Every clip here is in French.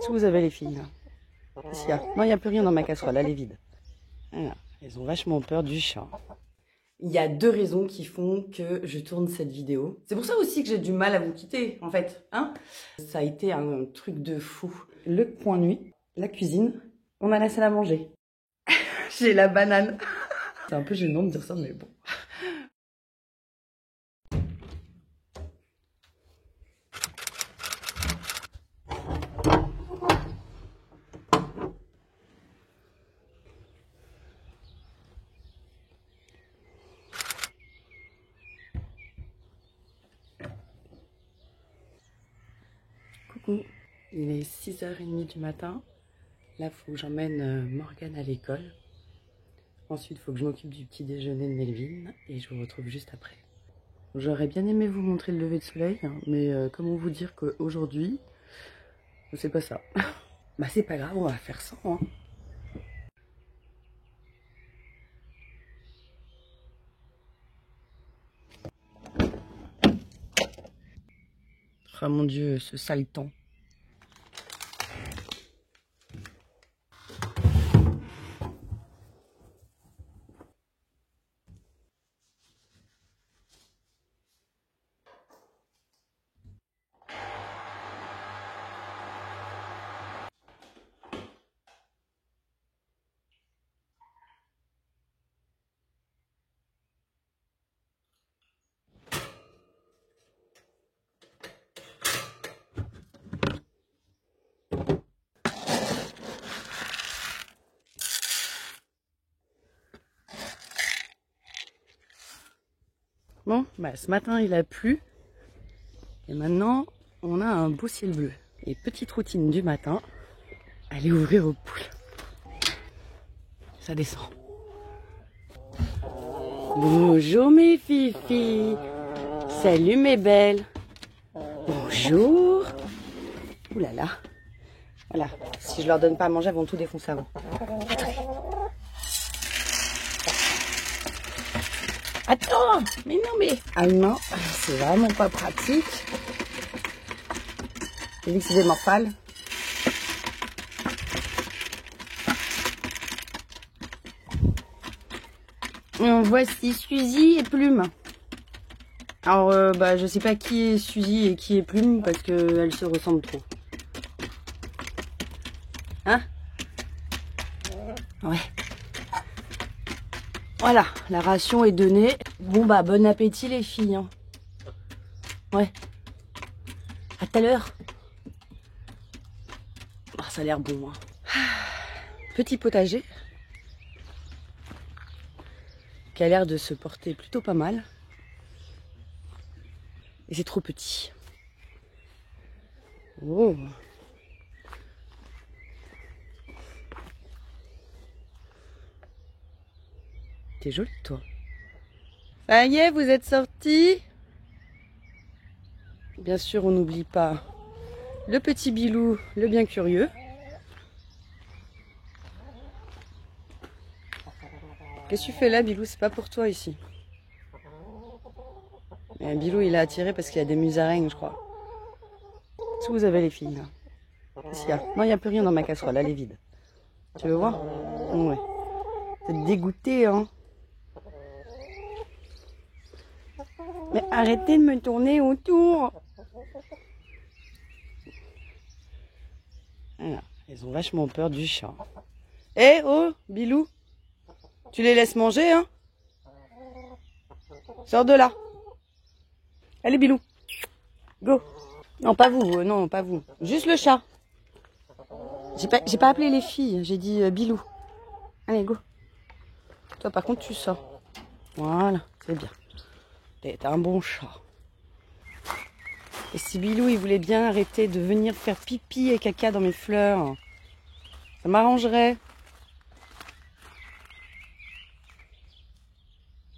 Si vous avez les filles, là. Non, il n'y a plus rien dans ma casserole, elle est vide. Voilà. Elles ont vachement peur du chat. Il y a deux raisons qui font que je tourne cette vidéo. C'est pour ça aussi que j'ai du mal à vous quitter, en fait. Hein, ça a été un truc de fou. Le coin nuit, la cuisine, on a la salle à manger. J'ai la banane. C'est un peu gênant de dire ça, mais bon. Coucou, il est 6h30 du matin. Là, il faut que j'emmène Morgane à l'école. Ensuite, il faut que je m'occupe du petit déjeuner de Melvin et je vous retrouve juste après. J'aurais bien aimé vous montrer le lever de soleil, hein, mais comment vous dire qu'aujourd'hui, c'est pas ça. Bah c'est pas grave, on va faire ça. Hein. Oh mon Dieu, ce sale temps. Bon, bah ce matin il a plu. Et maintenant, on a un beau ciel bleu. Et petite routine du matin, aller ouvrir aux poules. Ça descend. Bonjour mes filles. Salut mes belles. Bonjour. Ouh là là. Voilà. Si je leur donne pas à manger, elles vont tout défoncer avant. Attends. Mais non mais. Ah non, c'est vraiment pas pratique. J'ai vu que c'est des morphales. Voici Suzy et Plume. Alors, bah, je sais pas qui est Suzy et qui est Plume parce qu'elles se ressemblent trop. Hein? Ouais. Voilà, la ration est donnée. Bon, bah, bon appétit les filles. Hein. Ouais. À tout à l'heure. Oh, ça a l'air bon. Hein. Petit potager. Qui a l'air de se porter plutôt pas mal. Et c'est trop petit. Oh. T'es jolie toi. Ça y est, vous êtes sortis? Bien sûr, on n'oublie pas le petit Bilou, le bien curieux. Qu'est-ce que tu fais là, Bilou? C'est pas pour toi ici. Mais Bilou, il a attiré parce qu'il y a des musaraignes, je crois. Si vous avez les filles, là. Non, il n'y a plus rien dans ma casserole, elle est vide. Tu veux voir? Ouais. T'es dégoûté, hein? Mais arrêtez de me tourner autour. Voilà. Elles ont vachement peur du chat. Eh oh, Bilou, tu les laisses manger, hein? Sors de là. Allez, Bilou. Go. Non, pas vous, non, pas vous. Juste le chat. J'ai pas appelé les filles, j'ai dit Bilou. Allez, go. Toi, par contre, tu sors. Voilà, c'est bien. T'es un bon chat. Et si Bilou, il voulait bien arrêter de venir faire pipi et caca dans mes fleurs, ça m'arrangerait.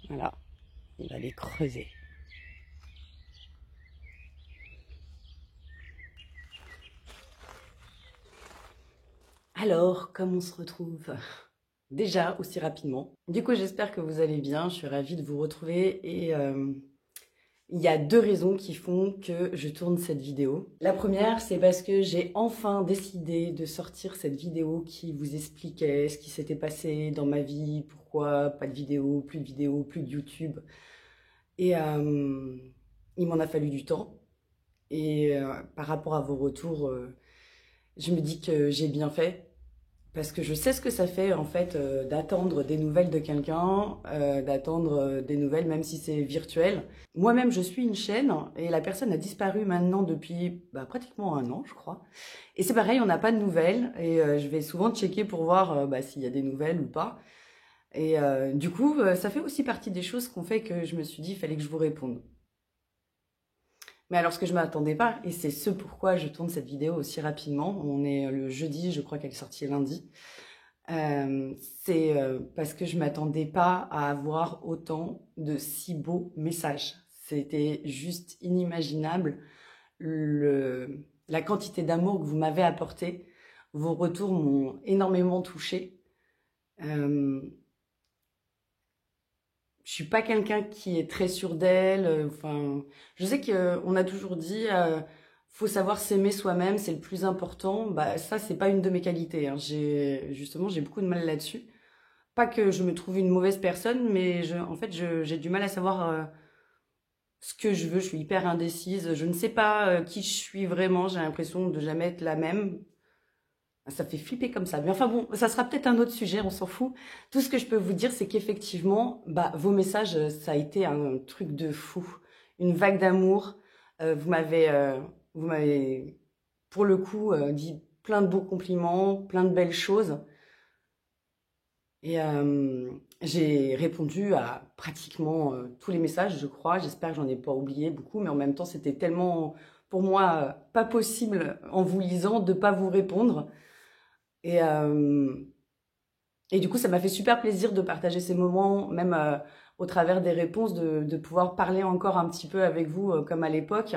Voilà, il va les creuser. Alors, comme on se retrouve déjà aussi rapidement. Du coup, j'espère que vous allez bien. Je suis ravie de vous retrouver Il y a deux raisons qui font que je tourne cette vidéo. La première, c'est parce que j'ai enfin décidé de sortir cette vidéo qui vous expliquait ce qui s'était passé dans ma vie, pourquoi pas de vidéo, plus de YouTube. Et il m'en a fallu du temps. Et par rapport à vos retours, je me dis que j'ai bien fait. Parce que je sais ce que ça fait en fait d'attendre des nouvelles de quelqu'un, d'attendre des nouvelles même si c'est virtuel. Moi-même je suis une chaîne et la personne a disparu maintenant depuis pratiquement 1 an je crois. Et c'est pareil, on n'a pas de nouvelles et je vais souvent checker pour voir s'il y a des nouvelles ou pas. Et du coup ça fait aussi partie des choses qu'on fait que je me suis dit il fallait que je vous réponde. Mais alors ce que je m'attendais pas, et c'est ce pourquoi je tourne cette vidéo aussi rapidement, on est le jeudi, je crois qu'elle est sortie lundi, c'est parce que je m'attendais pas à avoir autant de si beaux messages. C'était juste inimaginable la quantité d'amour que vous m'avez apporté. Vos retours m'ont énormément touchée. Je suis pas quelqu'un qui est très sûr d'elle. Enfin, je sais qu'on a toujours dit, faut savoir s'aimer soi-même, c'est le plus important. Bah ça, c'est pas une de mes qualités. Hein. J'ai beaucoup de mal là-dessus. Pas que je me trouve une mauvaise personne, mais en fait, j'ai du mal à savoir ce que je veux. Je suis hyper indécise. Je ne sais pas qui je suis vraiment. J'ai l'impression de jamais être la même. Ça fait flipper comme ça. Mais enfin bon, ça sera peut-être un autre sujet, on s'en fout. Tout ce que je peux vous dire, c'est qu'effectivement, vos messages, ça a été un truc de fou. Une vague d'amour. Vous m'avez, pour le coup, dit plein de beaux compliments, plein de belles choses. Et j'ai répondu à pratiquement tous les messages, je crois. J'espère que j'en ai pas oublié beaucoup, mais en même temps, c'était tellement, pour moi, pas possible, en vous lisant, de pas vous répondre. Et du coup, ça m'a fait super plaisir de partager ces moments, même au travers des réponses, de pouvoir parler encore un petit peu avec vous comme à l'époque.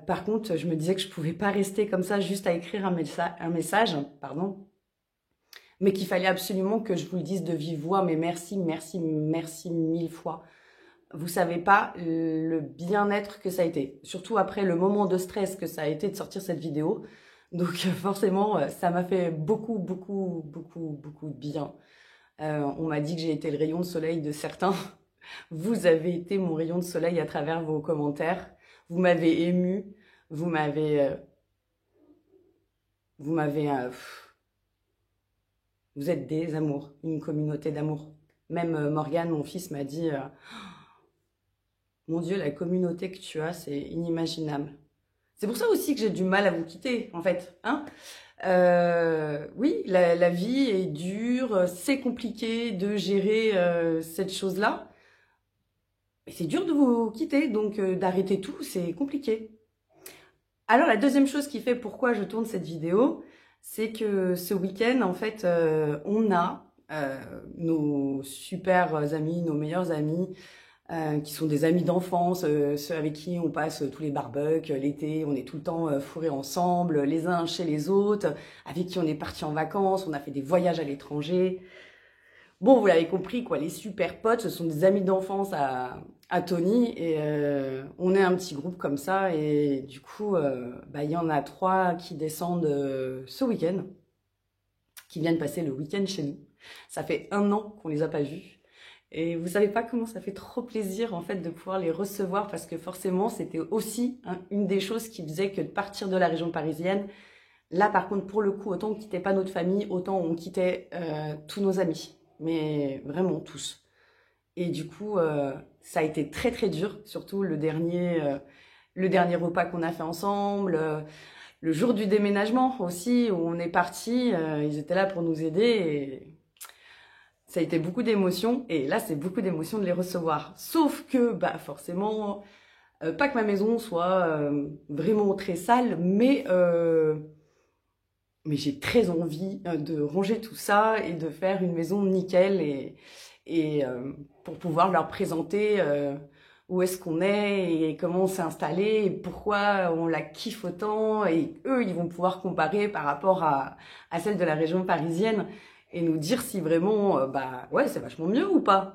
Par contre, je me disais que je pouvais pas rester comme ça juste à écrire un message, pardon, mais qu'il fallait absolument que je vous le dise de vive voix. Mais merci, merci, merci 1000 fois. Vous savez pas le bien-être que ça a été, surtout après le moment de stress que ça a été de sortir cette vidéo. Donc forcément, ça m'a fait beaucoup, beaucoup, beaucoup, beaucoup de bien. On m'a dit que j'ai été le rayon de soleil de certains. Vous avez été mon rayon de soleil à travers vos commentaires. Vous m'avez ému. Vous m'avez... vous êtes des amours, une communauté d'amour. Même Morgane, mon fils, m'a dit mon Dieu, la communauté que tu as, c'est inimaginable. C'est pour ça aussi que j'ai du mal à vous quitter, en fait. Hein oui, la vie est dure, c'est compliqué de gérer cette chose-là. Et c'est dur de vous quitter, donc d'arrêter tout, c'est compliqué. Alors, la deuxième chose qui fait pourquoi je tourne cette vidéo, c'est que ce week-end, en fait, on a nos super amis, nos meilleurs amis, qui sont des amis d'enfance, ceux avec qui on passe tous les barbecues, l'été, on est tout le temps fourrés ensemble, les uns chez les autres, avec qui on est partis en vacances, on a fait des voyages à l'étranger. Bon, vous l'avez compris, quoi, les super potes, ce sont des amis d'enfance à Tony, et on est un petit groupe comme ça, et du coup, il y en a 3 qui descendent ce week-end, qui viennent passer le week-end chez nous. Ça fait 1 an qu'on les a pas vus. Et vous savez pas comment ça fait trop plaisir en fait de pouvoir les recevoir, parce que forcément c'était aussi une des choses qui faisait que de partir de la région parisienne, là par contre pour le coup, autant on quittait pas notre famille, autant on quittait tous nos amis, mais vraiment tous. Et du coup ça a été très très dur, surtout le dernier repas qu'on a fait ensemble, le jour du déménagement aussi où on est parti, ils étaient là pour nous aider et ça a été beaucoup d'émotions, et là, c'est beaucoup d'émotions de les recevoir. Sauf que, forcément, pas que ma maison soit vraiment très sale, mais j'ai très envie de ranger tout ça et de faire une maison nickel, et pour pouvoir leur présenter où est-ce qu'on est, et comment on s'est installé, et pourquoi on la kiffe autant, et eux, ils vont pouvoir comparer par rapport à celle de la région parisienne, et nous dire si vraiment, ouais, c'est vachement mieux ou pas.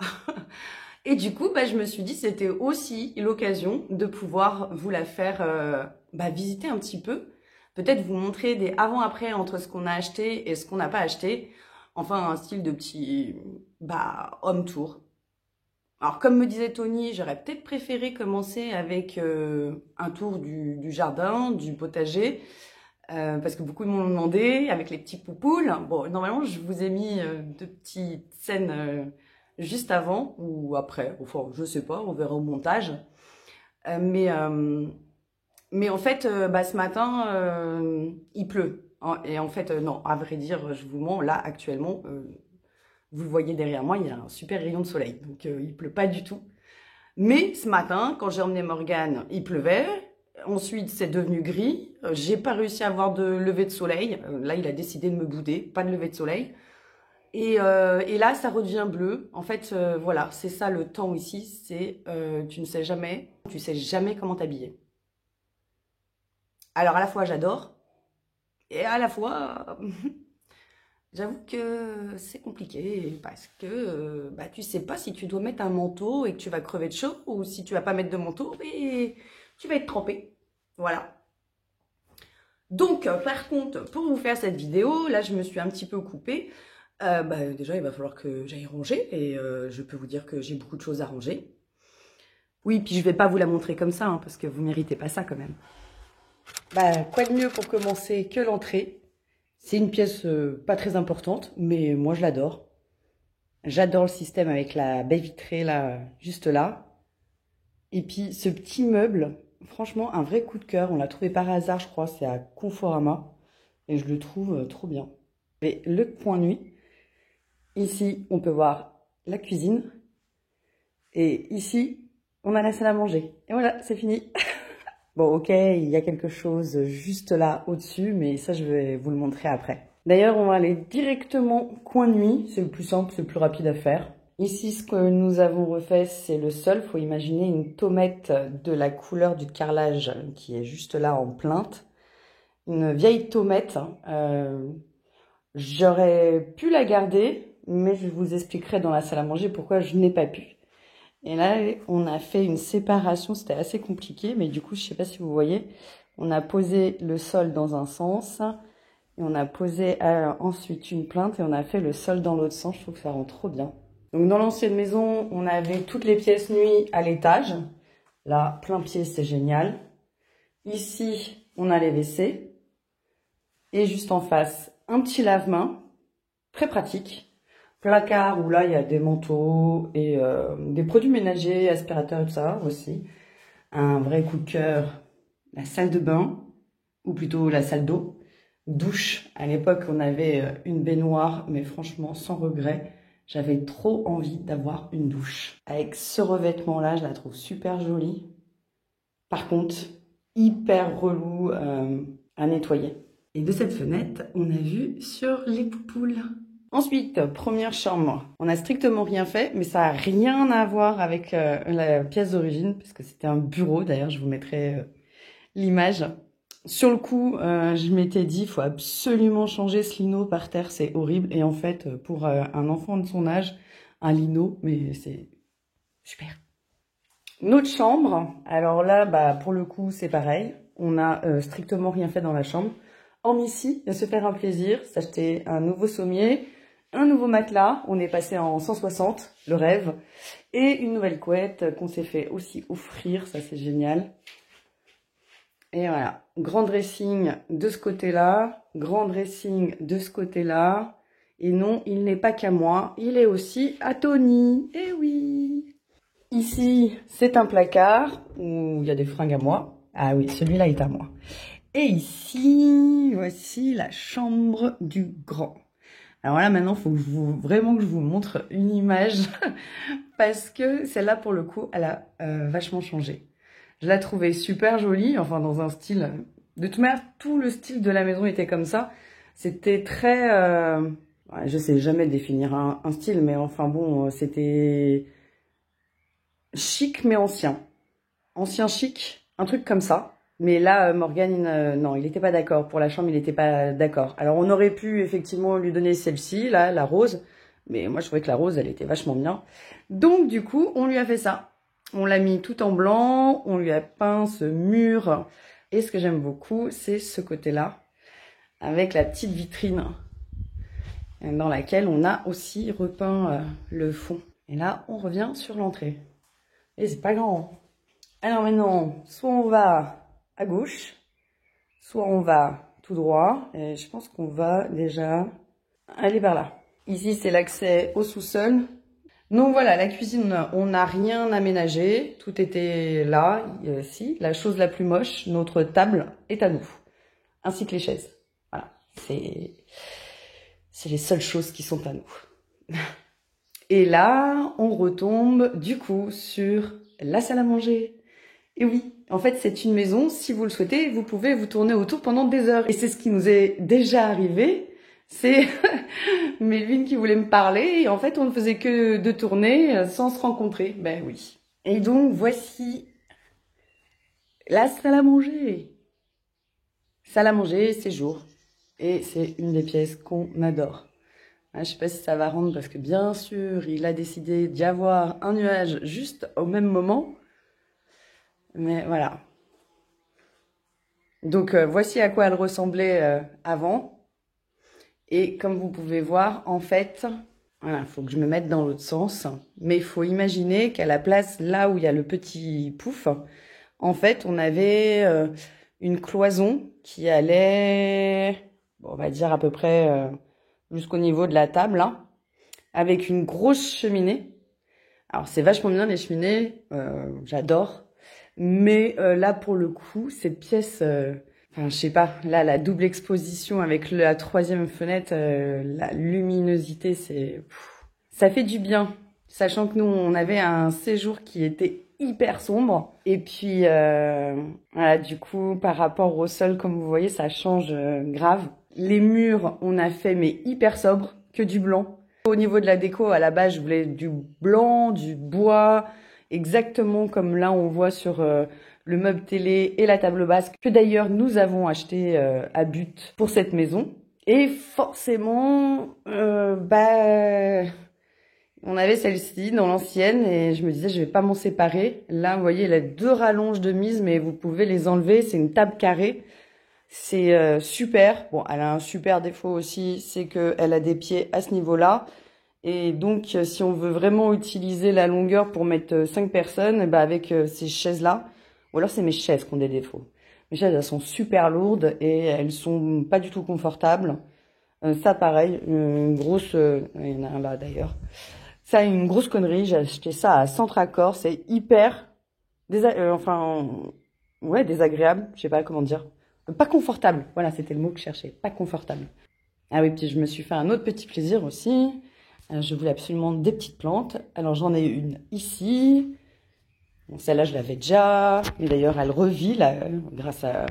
Et du coup, bah, je me suis dit c'était aussi l'occasion de pouvoir vous la faire visiter un petit peu. Peut-être vous montrer des avant-après entre ce qu'on a acheté et ce qu'on n'a pas acheté. Enfin, un style de petit home tour. Alors, comme me disait Tony, j'aurais peut-être préféré commencer avec un tour du jardin, du potager, parce que beaucoup m'ont demandé, avec les petits poupoules. Bon, normalement, je vous ai mis deux petites scènes juste avant ou après. Enfin, je sais pas, on verra au montage. Mais en fait, ce matin, il pleut. Et en fait, non, à vrai dire, je vous mens, là, actuellement, vous le voyez derrière moi, il y a un super rayon de soleil. Donc, il pleut pas du tout. Mais ce matin, quand j'ai emmené Morgane, il pleuvait. Ensuite, c'est devenu gris. J'ai pas réussi à avoir de lever de soleil. Là, il a décidé de me bouder. Pas de lever de soleil. Et là, ça redevient bleu. En fait, voilà, c'est ça le temps ici. C'est tu sais jamais comment t'habiller. Alors, à la fois, j'adore. Et à la fois, j'avoue que c'est compliqué parce que tu sais pas si tu dois mettre un manteau et que tu vas crever de chaud ou si tu vas pas mettre de manteau et tu vas être trempé. Voilà. Donc, par contre, pour vous faire cette vidéo, là, je me suis un petit peu coupée. Déjà, il va falloir que j'aille ranger et je peux vous dire que j'ai beaucoup de choses à ranger. Oui, puis je vais pas vous la montrer comme ça, hein, parce que vous méritez pas ça quand même. Quoi de mieux pour commencer que l'entrée? C'est une pièce pas très importante, mais moi je l'adore. J'adore le système avec la baie vitrée là, juste là. Et puis ce petit meuble, franchement un vrai coup de cœur. On l'a trouvé par hasard, je crois, c'est à Conforama. Et je le trouve trop bien. Et le coin nuit, ici on peut voir la cuisine. Et ici, on a la salle à manger. Et voilà, c'est fini. Bon, ok, il y a quelque chose juste là au-dessus, mais ça, je vais vous le montrer après. D'ailleurs, on va aller directement coin nuit. C'est le plus simple, c'est le plus rapide à faire. Ici, ce que nous avons refait, c'est le sol. Faut imaginer une tomate de la couleur du carrelage qui est juste là en plainte. Une vieille tomate. J'aurais pu la garder, mais je vous expliquerai dans la salle à manger pourquoi je n'ai pas pu. Et là, on a fait une séparation, c'était assez compliqué, mais du coup, je sais pas si vous voyez, on a posé le sol dans un sens, et on a posé ensuite une plainte, et on a fait le sol dans l'autre sens. Je trouve que ça rend trop bien. Donc, dans l'ancienne maison, on avait toutes les pièces nuit à l'étage. Là, plein pied, c'est génial. Ici, on a les WC. Et juste en face, un petit lave-main, très pratique. Placard où là il y a des manteaux et des produits ménagers, aspirateurs et tout ça aussi. Un vrai coup de cœur, la salle de bain, ou plutôt la salle d'eau. Douche, à l'époque on avait une baignoire, mais franchement sans regret. J'avais trop envie d'avoir une douche. Avec ce revêtement là, je la trouve super jolie. Par contre, hyper relou à nettoyer. Et de cette fenêtre, on a vu sur les poupoules. Ensuite, première chambre. On n'a strictement rien fait, mais ça n'a rien à voir avec la pièce d'origine, puisque c'était un bureau. D'ailleurs, je vous mettrai l'image. Sur le coup, je m'étais dit, il faut absolument changer ce lino par terre, c'est horrible. Et en fait, pour un enfant de son âge, un lino, mais c'est super. Notre chambre, alors là, pour le coup, c'est pareil. On n'a strictement rien fait dans la chambre. Hormis ici, de se faire un plaisir, s'acheter un nouveau sommier, un nouveau matelas, on est passé en 160, le rêve, et une nouvelle couette qu'on s'est fait aussi offrir, ça c'est génial. Et voilà, grand dressing de ce côté-là, grand dressing de ce côté-là, et non, il n'est pas qu'à moi, il est aussi à Tony, eh oui. Ici, c'est un placard où il y a des fringues à moi, ah oui, celui-là est à moi. Et ici, voici la chambre du grand. Alors là, maintenant, il faut que vraiment que je vous montre une image parce que celle-là, pour le coup, elle a vachement changé. Je la trouvais super jolie, enfin dans un style... De toute manière, tout le style de la maison était comme ça. C'était très... je sais jamais définir un style, mais enfin bon, c'était chic mais ancien. Ancien chic, un truc comme ça. Mais là, Morgane, non, il n'était pas d'accord. Pour la chambre, il n'était pas d'accord. Alors, on aurait pu effectivement lui donner celle-ci, là, la rose. Mais moi, je trouvais que la rose, elle était vachement bien. Donc, du coup, on lui a fait ça. On l'a mis tout en blanc, on lui a peint ce mur. Et ce que j'aime beaucoup, c'est ce côté-là, avec la petite vitrine dans laquelle on a aussi repeint le fond. Et là, on revient sur l'entrée. Et c'est pas grand. Alors maintenant, soit on va à gauche, soit on va tout droit. Et je pense qu'on va déjà aller par là. Ici, c'est l'accès au sous-sol. Donc voilà, la cuisine, on n'a rien aménagé. Tout était là. Si, la chose la plus moche, notre table est à nous. Ainsi que les chaises. Voilà, c'est les seules choses qui sont à nous. Et là, on retombe du coup sur la salle à manger. Et oui, en fait, c'est une maison, si vous le souhaitez, vous pouvez vous tourner autour pendant des heures. Et c'est ce qui nous est déjà arrivé. C'est Melvin qui voulait me parler et en fait, on ne faisait que de tourner sans se rencontrer. Ben oui. Et donc, voici la salle à manger. Salle à manger, séjour. Et c'est une des pièces qu'on adore. Je ne sais pas si ça va rendre parce que bien sûr, il a décidé d'y avoir un nuage juste au même moment. Mais voilà. Donc, voici à quoi elle ressemblait avant. Et comme vous pouvez voir, en fait, voilà, il faut que je me mette dans l'autre sens. Mais il faut imaginer qu'à la place, là où il y a le petit pouf, en fait, on avait une cloison qui allait, bon, on va dire à peu près jusqu'au niveau de la table, hein, avec une grosse cheminée. Alors, c'est vachement bien les cheminées, j'adore. Mais là, pour le coup, cette pièce... Enfin, je sais pas, là, la double exposition avec la troisième fenêtre, la luminosité, ça fait du bien. Sachant que nous, on avait un séjour qui était hyper sombre. Et puis, voilà, du coup, par rapport au sol, comme vous voyez, ça change grave. Les murs, on a fait, mais hyper sobre, que du blanc. Au niveau de la déco, à la base, je voulais du blanc, du bois, exactement comme là, on voit sur... le meuble télé et la table basse, que d'ailleurs nous avons acheté à but pour cette maison. Et forcément, on avait celle-ci dans l'ancienne et je me disais je vais pas m'en séparer. Là, vous voyez, elle a 2 rallonges de mise, mais vous pouvez les enlever. C'est une table carrée. C'est super. Bon, elle a un super défaut aussi, c'est qu'elle a des pieds à ce niveau-là. Et donc, si on veut vraiment utiliser la longueur pour mettre 5 personnes, bah avec ces chaises-là, ou alors c'est mes chaises qui ont des défauts. Mes chaises, elles sont super lourdes et elles sont pas du tout confortables. Ça, pareil, une grosse... il y en a un là d'ailleurs. Ça, une grosse connerie. J'ai acheté ça à Centracor. C'est hyper... désagréable. Je sais pas comment dire. Pas confortable. Voilà, c'était le mot que je cherchais. Pas confortable. Ah oui, puis je me suis fait un autre petit plaisir aussi. Je voulais absolument des petites plantes. Alors, j'en ai une ici... Bon, celle-là, je l'avais déjà, mais d'ailleurs, elle revit là, grâce à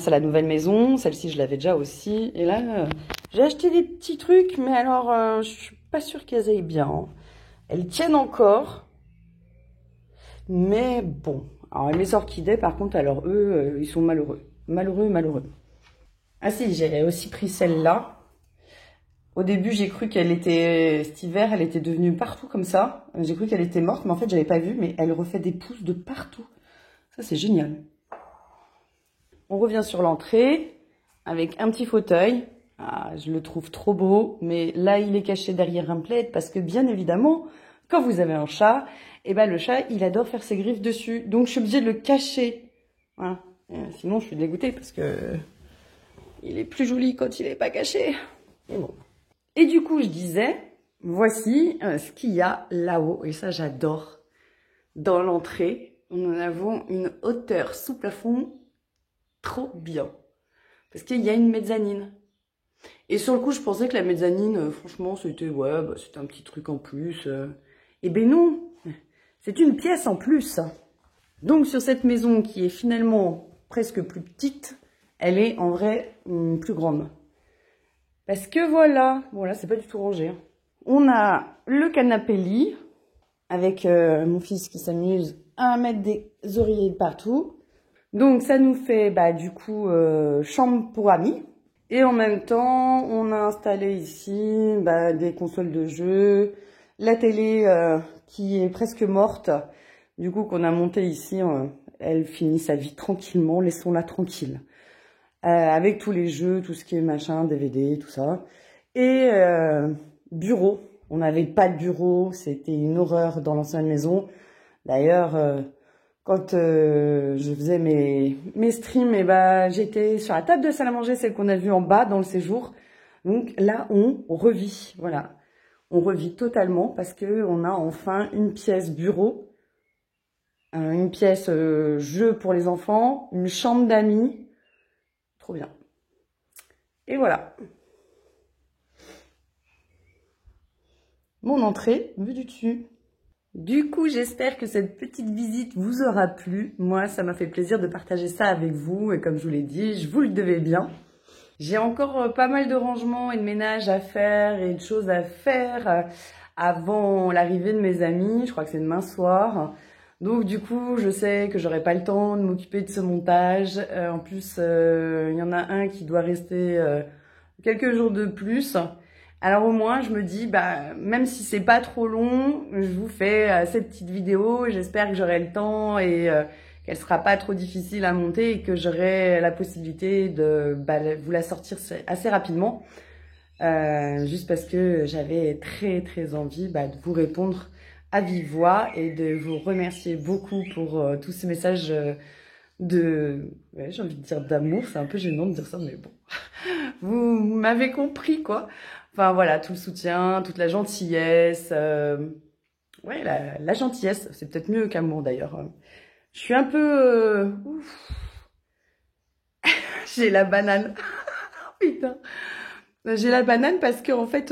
la nouvelle maison. Celle-ci, je l'avais déjà aussi. Et là, j'ai acheté des petits trucs, mais alors, je suis pas sûre qu'elles aillent bien. Elles tiennent encore, mais bon. Alors, les orchidées, par contre, alors eux, ils sont malheureux. Malheureux. Ah si, j'ai aussi pris celle-là. Au début, j'ai cru qu'elle était, cet hiver, elle était devenue partout comme ça. J'ai cru qu'elle était morte, mais en fait, j'avais pas vu, mais elle refait des pousses de partout. Ça, c'est génial. On revient sur l'entrée avec un petit fauteuil. Ah, je le trouve trop beau, mais là, il est caché derrière un plaid parce que, bien évidemment, quand vous avez un chat, eh ben, le chat, il adore faire ses griffes dessus. Donc, je suis obligée de le cacher. Voilà. Sinon, je suis dégoûtée parce que il est plus joli quand il est pas caché. Et bon. Et du coup, je disais, voici ce qu'il y a là-haut. Et ça, j'adore. Dans l'entrée, nous avons une hauteur sous plafond trop bien. Parce qu'il y a une mezzanine. Et sur le coup, je pensais que la mezzanine, franchement, c'était c'était un petit truc en plus. Eh ben non, c'est une pièce en plus. Donc, sur cette maison qui est finalement presque plus petite, elle est en vrai plus grande. Parce que voilà, bon là c'est pas du tout rangé. Hein. On a le canapé lit avec mon fils qui s'amuse à mettre des oreillers de partout. Donc ça nous fait du coup chambre pour amis. Et en même temps, on a installé ici des consoles de jeux, la télé qui est presque morte, du coup qu'on a monté ici, elle finit sa vie tranquillement, laissons-la tranquille. Avec tous les jeux, tout ce qui est machin, DVD, tout ça. Et bureau, on n'avait pas de bureau, c'était une horreur dans l'ancienne maison. D'ailleurs, quand je faisais mes streams, j'étais sur la table de salle à manger, celle qu'on a vue en bas dans le séjour. Donc là, on revit, voilà. On revit totalement parce que on a enfin une pièce bureau, une pièce jeu pour les enfants, une chambre d'amis. Trop bien. Et voilà. Mon entrée, vue du dessus. Du coup, j'espère que cette petite visite vous aura plu. Moi, ça m'a fait plaisir de partager ça avec vous. Et comme je vous l'ai dit, je vous le devais bien. J'ai encore pas mal de rangements et de ménage à faire et de choses à faire avant l'arrivée de mes amis. Je crois que c'est demain soir. Donc du coup, je sais que j'aurai pas le temps de m'occuper de ce montage. En plus, il y en a un qui doit rester quelques jours de plus. Alors au moins, je me dis, même si c'est pas trop long, je vous fais cette petite vidéo. J'espère que j'aurai le temps et qu'elle sera pas trop difficile à monter et que j'aurai la possibilité de vous la sortir assez rapidement. Juste parce que j'avais très envie de vous répondre à vive voix et de vous remercier beaucoup pour tous ces messages j'ai envie de dire d'amour, c'est un peu gênant de dire ça, mais bon, vous m'avez compris quoi. Enfin voilà, tout le soutien, toute la gentillesse, ouais, la gentillesse, c'est peut-être mieux qu'amour d'ailleurs. Je suis un peu... J'ai la banane. Putain. J'ai la banane parce que en fait,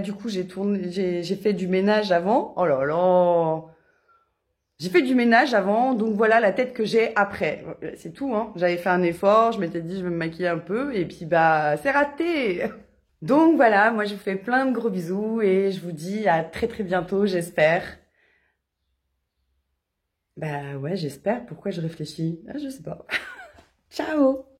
du coup, j'ai fait du ménage avant. Oh là là. J'ai fait du ménage avant, donc voilà la tête que j'ai après. C'est tout, hein. J'avais fait un effort, je m'étais dit je vais me maquiller un peu, et puis c'est raté. Donc voilà, moi je vous fais plein de gros bisous et je vous dis à très bientôt, j'espère. Ouais, j'espère. Pourquoi je réfléchis? Je sais pas. Ciao!